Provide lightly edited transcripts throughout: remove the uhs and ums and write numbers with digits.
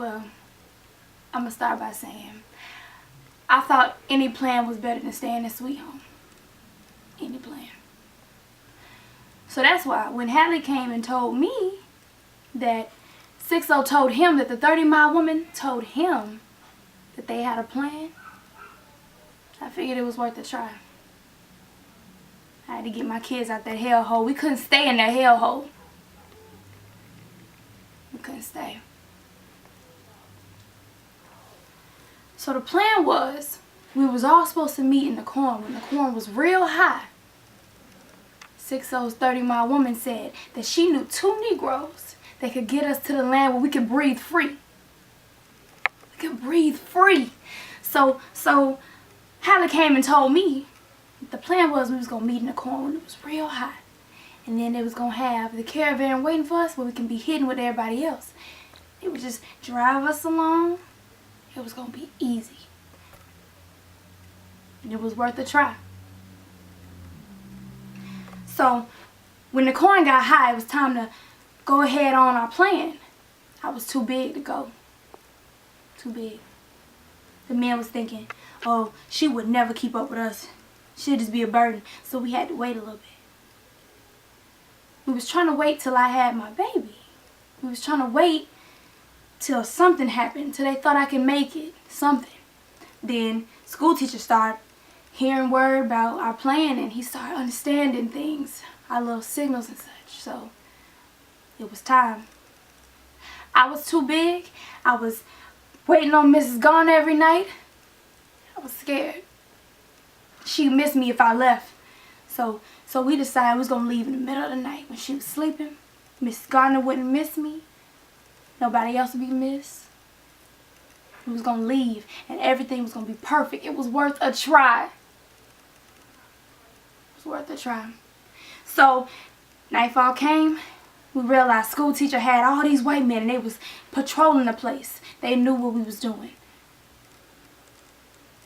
Well, I'm going to start by saying, I thought any plan was better than staying at Sweet Home. Any plan. So that's why when Hallie came and told me that 60 told him that the 30-mile woman told him that they had a plan, I figured it was worth a try. I had to get my kids out that hellhole. We couldn't stay in that hellhole. We couldn't stay. So the plan was, we was all supposed to meet in the corn when the corn was real high. 60's 30-mile woman said that she knew 2 Negroes that could get us to the land where we could breathe free. We could breathe free. So Hallie came and told me the plan was we was going to meet in the corn when it was real high. And then they was going to have the caravan waiting for us where we can be hidden with everybody else. It would just drive us along. It was going to be easy. And it was worth a try. So when the corn got high, it was time to go ahead on our plan. I was too big to go. Too big. The man was thinking, oh, she would never keep up with us. She'd just be a burden. So we had to wait a little bit. We was trying to wait till I had my baby. We was trying to wait till something happened, till they thought I could make it. Something. Then school teacher started hearing word about our plan, and he started understanding things, our little signals and such. So it was time. I was too big. I was waiting on Mrs. Garner every night. I was scared. She'd miss me if I left. So we decided we was going to leave in the middle of the night when she was sleeping. Mrs. Garner wouldn't miss me. Nobody else would be missed. We was going to leave and everything was going to be perfect. It was worth a try. It was worth a try. So nightfall came. We realized school teacher had all these white men and they was patrolling the place. They knew what we was doing.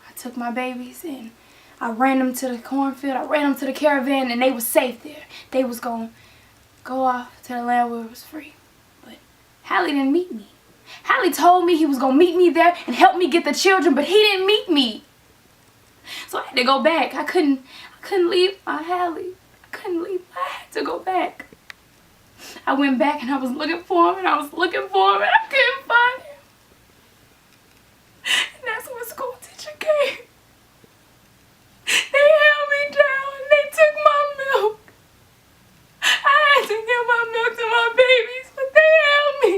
I took my babies and I ran them to the cornfield. I ran them to the caravan and they was safe there. They was going to go off to the land where it was free. But Hallie didn't meet me. Hallie told me he was going to meet me there and help me get the children, but he didn't meet me. So I had to go back. I couldn't leave my Hallie. I couldn't leave. I had to go back. I went back and I was looking for him and I was looking for him and I couldn't find him. And that's when school teacher came. They held me down and they took my milk. I had to give my milk to my babies, but they held me.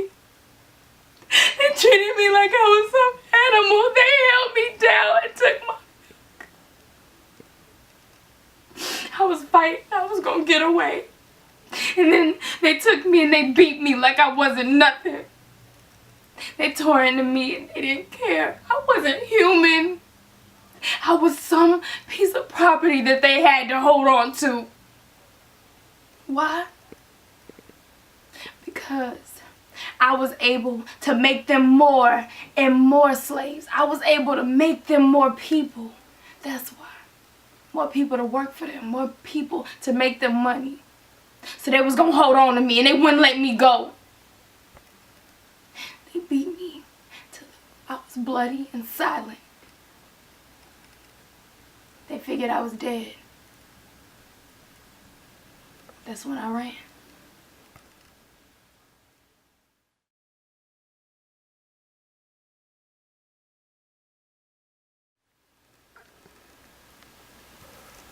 They treated me like I was some animal. They held me down and took my milk. I was fighting. I was going to get away. And then they took me and they beat me like I wasn't nothing. They tore into me and they didn't care. I wasn't human. I was some piece of property that they had to hold on to. Why? Because I was able to make them more and more slaves. I was able to make them more people. That's why. More people to work for them. More people to make them money. So they was going to hold on to me and they wouldn't let me go. They beat me till I was bloody and silent. They figured I was dead. That's when I ran.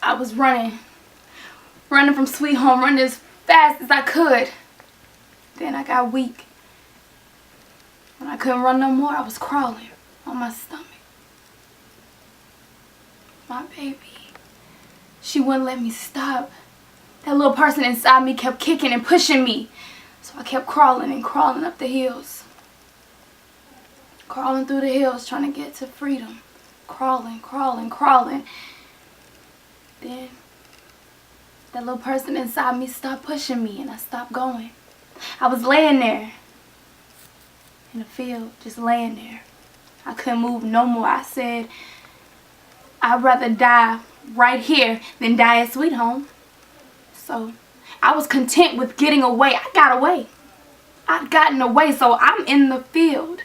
I was running from Sweet Home, running as fast as I could. Then I got weak. When I couldn't run no more, I was crawling on my stomach. My baby, she wouldn't let me stop. That little person inside me kept kicking and pushing me. So I kept crawling and crawling up the hills. Crawling through the hills trying to get to freedom. Crawling, crawling, crawling. Then that little person inside me stopped pushing me and I stopped going. I was laying there in the field, just laying there. I couldn't move no more. I said, I'd rather die right here than die at Sweet Home. So I was content with getting away. I got away. I'd gotten away, so I'm in the field.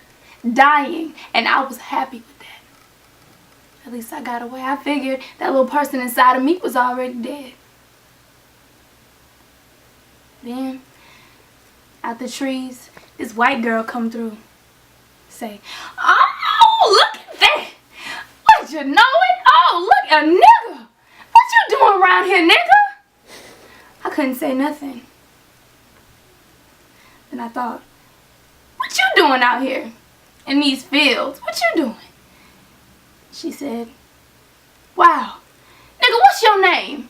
dying, and I was happy with that. At least I got away. I figured that little person inside of me was already dead. Then, out the trees, this white girl come through. Say, "Oh, look at that! What, you know it? Oh, look, a nigga! What you doing around here, nigga?" I couldn't say nothing. Then I thought, "What you doing out here in these fields? What you doing?" She said, "Wow, nigga, what's your name?"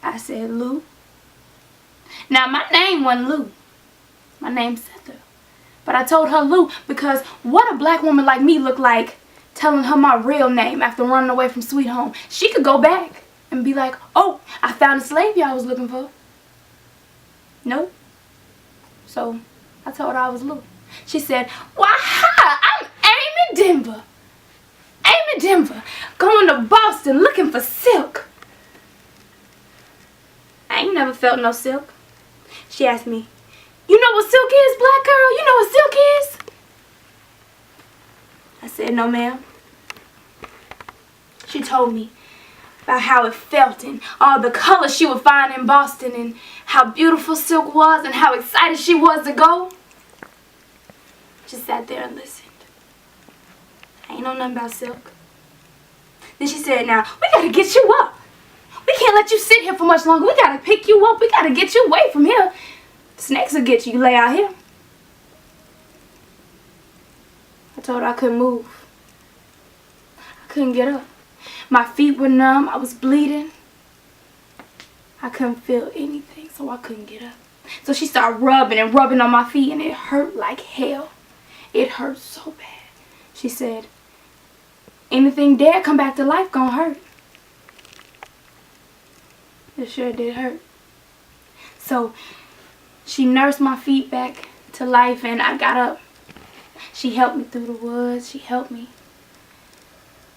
I said, "Lou." Now, my name wasn't Lou. My name's Setha. But I told her Lou because what a black woman like me look like telling her my real name after running away from sweet home. She could go back and be like, "Oh, I found the slave y'all was looking for." Nope. So I told her I was Lou. She said, "Why, hi, I'm Amy Denver. Amy Denver, going to Boston looking for silk." I ain't never felt no silk. She asked me, "You know what silk is, black girl? You know what silk is?" I said, "No, ma'am." She told me about how it felt and all the colors she would find in Boston and how beautiful silk was and how excited she was to go. Just sat there and listened. I ain't know nothing about silk. Then she said, "Now, we gotta get you up. We can't let you sit here for much longer. We gotta pick you up. We gotta get you away from here. Snakes will get you. You lay out here." I told her I couldn't move. I couldn't get up. My feet were numb. I was bleeding. I couldn't feel anything, so I couldn't get up. So she started rubbing and rubbing on my feet, and it hurt like hell. It hurt so bad. She said, "Anything dead come back to life gonna hurt." It sure did hurt. So she nursed my feet back to life, and I got up. She helped me through the woods. She helped me.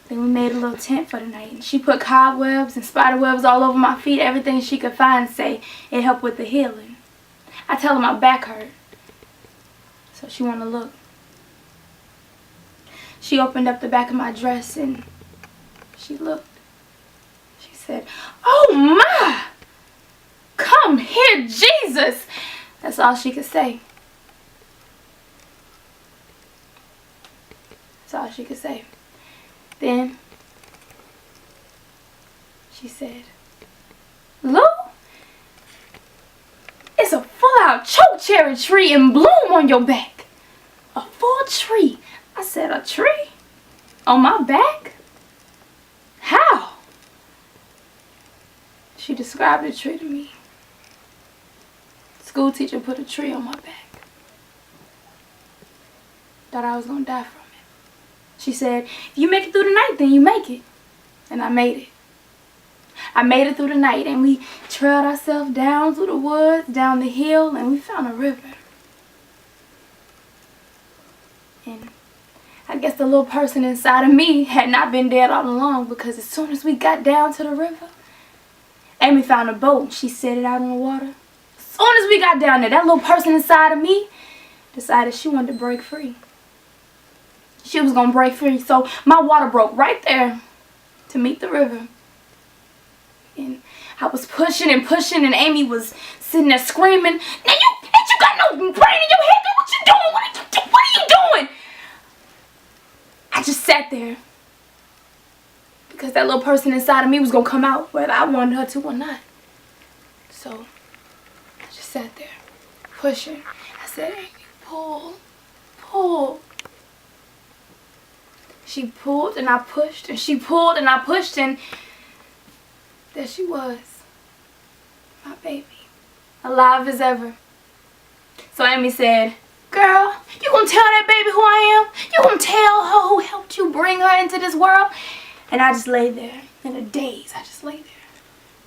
Then we made a little tent for the night. And she put cobwebs and spider webs all over my feet, everything she could find, say it helped with the healing. I tell her my back hurt. So she wanted to look. She opened up the back of my dress and she looked. She said, "Oh my! Come here, Jesus!" That's all she could say. That's all she could say. Then she said, "Lou, it's a full-out chokecherry tree in bloom on your back. A full tree." I said, "A tree? On my back? How?" She described the tree to me. School teacher put a tree on my back. Thought I was gonna die from it. She said, "If you make it through the night, then you make it." And I made it. I made it through the night, and we trailed ourselves down through the woods, down the hill, and we found a river. And I guess the little person inside of me had not been dead all along, because as soon as we got down to the river, Amy found a boat and she set it out on the water. As soon as we got down there, that little person inside of me decided she wanted to break free. She was going to break free, so my water broke right there to meet the river. And I was pushing and pushing, and Amy was sitting there screaming, "Now ain't you got no brain in your head? What you doing? What are you doing?" I just sat there because that little person inside of me was going to come out whether I wanted her to or not. So I just sat there pushing. I said, "Amy, pull, pull." She pulled and I pushed, and she pulled and I pushed, and there she was, my baby, alive as ever. So Amy said, "Girl, you gonna tell that baby who I am? You gonna tell her who helped you bring her into this world?" And I just lay there in a daze. I just lay there.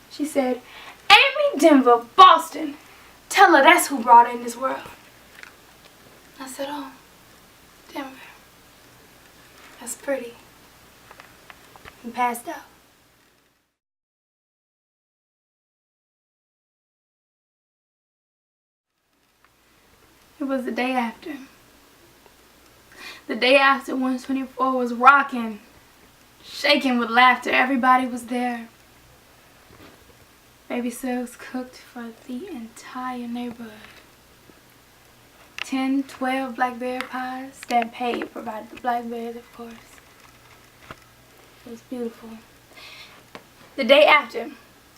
She said, "Amy Denver, Boston. Tell her that's who brought her in this world." I said, "Oh, Denver. That's pretty." And passed out. It was the day after. The day after, 124 was rocking, shaking with laughter. Everybody was there. Baby Suggs cooked for the entire neighborhood. 10, 12 blackberry pies. Stampede provided the blackberries, of course. It was beautiful. The day after,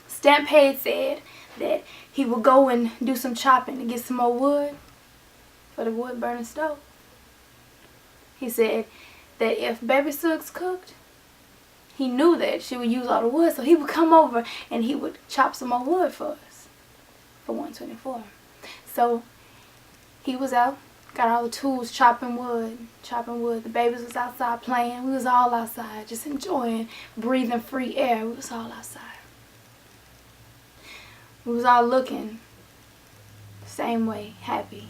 Stampede said that he would go and do some chopping to get some more wood for the wood burning stove. He said that if Baby Suggs cooked, he knew that she would use all the wood, so he would come over and he would chop some more wood for us, for 124. So he was out, got all the tools, chopping wood. The babies was outside playing. We was all outside, just enjoying, breathing free air. We was all outside. We was all looking the same way, happy.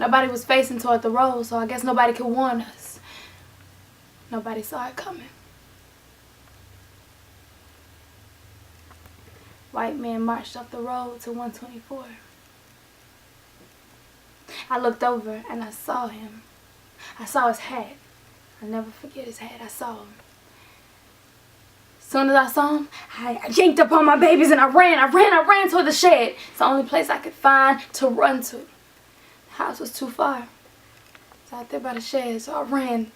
Nobody was facing toward the road, so I guess nobody could warn us. Nobody saw it coming. White man marched up the road to 124. I looked over and I saw him. I saw his hat. I'll never forget his hat. I saw him. As soon as I saw him, I yanked up on my babies and I ran toward the shed. It's the only place I could find to run to. The house was too far. It was out there by the shed, so I ran.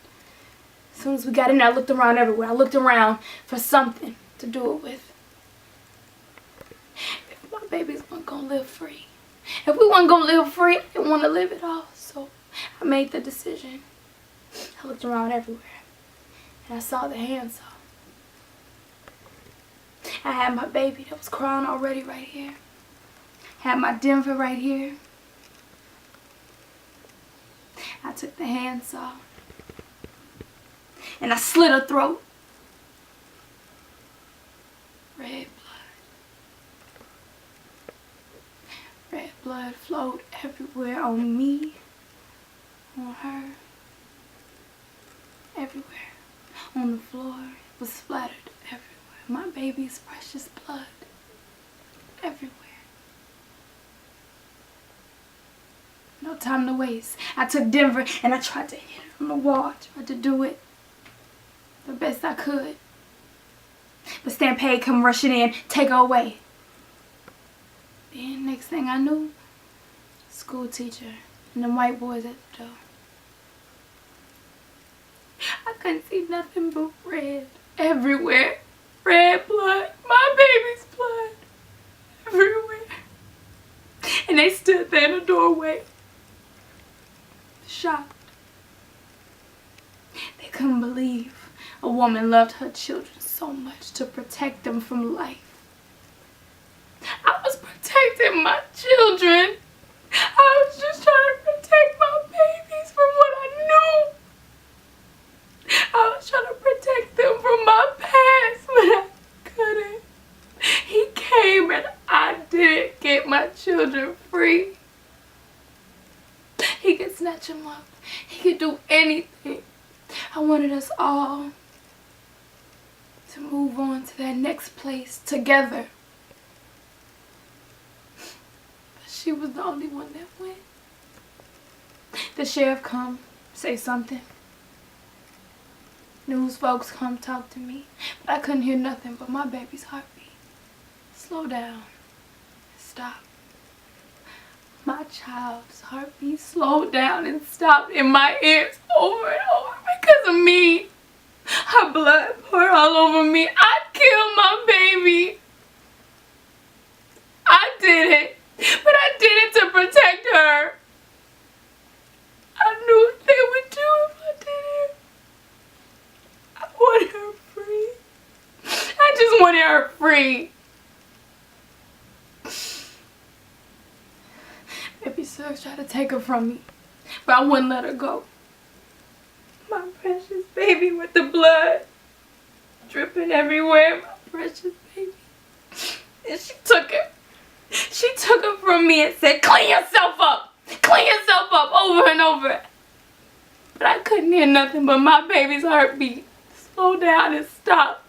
As soon as we got in there, I looked around everywhere. I looked around for something to do it with. If my babies weren't gonna live free, if we weren't gonna live free, I didn't want to live at all. So I made the decision. I looked around everywhere and I saw the handsaw. I had my baby that was crawling already right here. I had my Denver right here. I took the handsaw and I slit her throat. Red blood flowed everywhere, on me, on her, everywhere. On the floor, it was splattered everywhere. My baby's precious blood, everywhere. No time to waste. I took Denver and I tried to hit it on the wall. I tried to do it the best I could. But Stampede come rushing in, take her away. Then next thing I knew, school teacher and them white boys at the door. I couldn't see nothing but red everywhere. Red blood, my baby's blood, everywhere. And they stood there in the doorway, shocked. They couldn't believe a woman loved her children so much to protect them from life. I was protecting my children. I was just trying to protect my babies from what I knew. I was trying to protect them from my past, but I couldn't. He came and I didn't get my children free. He could snatch them up. He could do anything. I wanted us all to move on to that next place together. But she was the only one that went. The sheriff come, say something. News folks come talk to me. But I couldn't hear nothing but my baby's heartbeat. Slow down. Stop. My child's heartbeat slowed down and stopped in my ears over and over because of me. Her blood poured all over me. I killed my baby. I did it. But I did it to protect her. I knew what they would do if I did it. I wanted her free. I just wanted her free. Baby Suggs tried to take her from me, but I wouldn't let her go. My precious baby with the blood dripping everywhere, my precious baby. And she took it. She took her from me and said, "Clean yourself up. Clean yourself up," over and over. But I couldn't hear nothing but my baby's heartbeat slow down and stop.